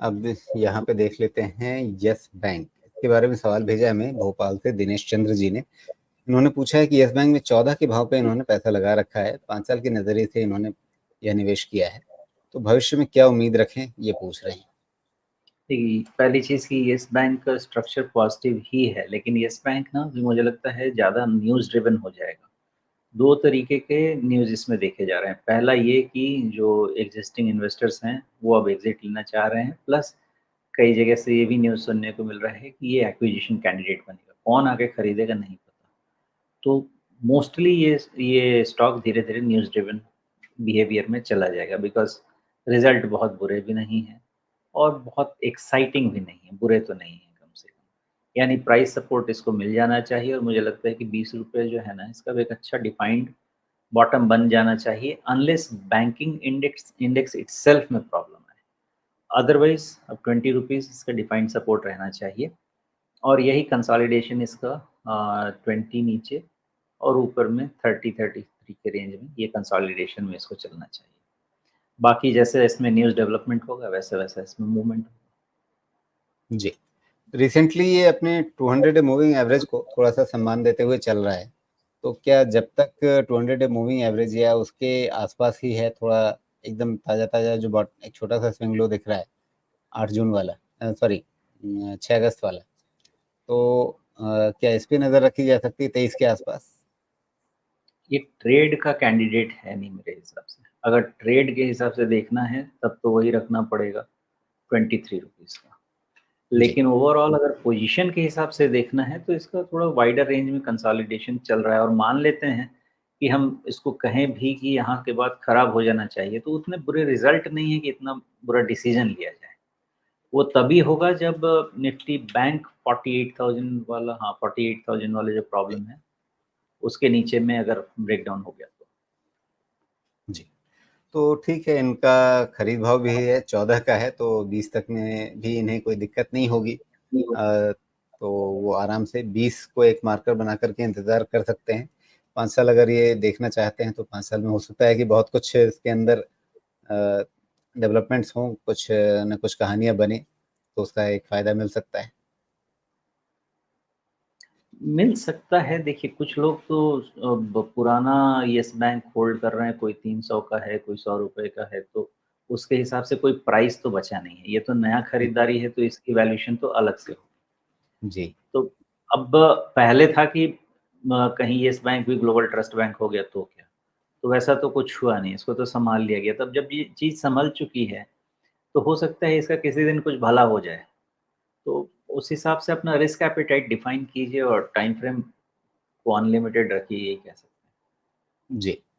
अब यहाँ पे देख लेते हैं यस बैंक, इसके बारे में सवाल भेजा हमें भोपाल से दिनेश चंद्र जी ने। इन्होंने पूछा है कि यस बैंक में 14 के भाव पे इन्होंने पैसा लगा रखा है, 5 साल के नज़रिए से इन्होंने यह निवेश किया है, तो भविष्य में क्या उम्मीद रखें, ये पूछ रहे हैं। देखिए, पहली चीज़ कि येस बैंक का स्ट्रक्चर पॉजिटिव ही है, लेकिन येस बैंक ना मुझे लगता है ज़्यादा न्यूज़ ड्रिवन हो जाएगा। 2 तरीके के न्यूज़ इसमें देखे जा रहे हैं। पहला ये कि जो एक्जिस्टिंग इन्वेस्टर्स हैं, वो अब एग्ज़िट लेना चाह रहे हैं, प्लस कई जगह से ये भी न्यूज़ सुनने को मिल रहा है कि ये एक्विजिशन कैंडिडेट बनेगा। कौन आके खरीदेगा नहीं पता। तो मोस्टली ये स्टॉक धीरे-धीरे न्यूज़ ड्रिवन बिहेवियर में चला जाएगा, बिकॉज़ रिज़ल्ट बहुत बुरे भी नहीं हैं और बहुत एक्साइटिंग भी नहीं है, बुरे तो नहीं हैं कम से कम। यानी प्राइस सपोर्ट इसको मिल जाना चाहिए और मुझे लगता है कि ₹20 जो है ना, इसका भी एक अच्छा डिफाइंड बॉटम बन जाना चाहिए, unless banking index index itself में प्रॉब्लम है। अदरवाइज़ अब ₹20 इसका डिफाइंड सपोर्ट रहना चाहिए और यही कंसोलिडेशन इसका 20 नीचे और ऊपर में 30-33 के रेंज में ये कंसोलिडेशन में इसको चलना चाहिए। बाकी जैसे इसमें न्यूज़ डेवलपमेंट होगा वैसा-वैसा इसमें मूवमेंट होगा। जी। रिसेंटली ये अपने 200 डे मूविंग एवरेज को थोड़ा-सा सम्मान देते हुए चल रहा है। तो क्या जब तक 200 डे मूविंग एवरेज या उसके आसपास ही है, थोड़ा एकदम ताज़ा-ताज़ा जो बॉट एक छोटा-सा स्विंग लो दिख रहा है 8 जून वाला, सॉरी 6 अगस्त वाला, तो क्या इस पे नज़र रखी जा सकती है 23 के आसपास? ये ट्रेड का कैंडिडेट है नहीं मेरे हिसाब से। अगर ट्रेड के हिसाब से देखना है तब तो वही रखना पड़ेगा ₹23 का। जी। लेकिन ओवरऑल अगर पोज़ीशन के हिसाब से देखना है तो इसका थोड़ा वाइडर रेंज में कंसोलिडेशन चल रहा है और मान लेते हैं कि हम इसको कहें भी कि यहाँ के बाद खराब हो जाना चाहिए, तो उतने बुरे रिज़ल्ट नहीं है कि इतना बुरा डिसीज़न लिया जाए। वो तभी होगा जब निफ्टी बैंक 48,000 वाला, हाँ, 48,000 वाले जो प्रॉब्लम है, उसके नीचे में अगर ब्रेकडाउन हो गया तो। जी। तो ठीक है, इनका खरीद भाव भी है 14 का है, तो 20 तक में भी इन्हें कोई दिक्कत नहीं होगी। तो वो आराम से 20 को एक मार्कर बना कर के इंतज़ार कर सकते हैं। 5 साल अगर ये देखना चाहते हैं तो 5 साल में हो सकता है कि बहुत कुछ इसके अंदर अ, डेवलपमेंट्स हों, कुछ न कुछ कहानियाँ बनें, तो उसका एक फ़ायदा मिल सकता है। मिल सकता है, देखिए कुछ लोग तो पुराना येस बैंक होल्ड कर रहे हैं, कोई 300 का है, कोई ₹100 का है, तो उसके हिसाब से कोई प्राइस तो बचा नहीं है। ये तो नया खरीदारी है तो इसकी वैल्यूएशन तो अलग से हो। जी। तो अब पहले था कि कहीं येस बैंक भी ग्लोबल ट्रस्ट बैंक हो गया तो क्या? तो वैसा तो कुछ हुआ नहीं, इसको तो सँभाल लिया गया। तब जब ये चीज़ सँभल चुकी है, तो हो सकता है इसका किसी दिन कुछ भला हो जाए। तो उस हिसाब से अपना रिस्क एपेटाइट डिफाइन कीजिए और टाइम फ्रेम को अनलिमिटेड रखिए, यही कह सकते हैं। जी।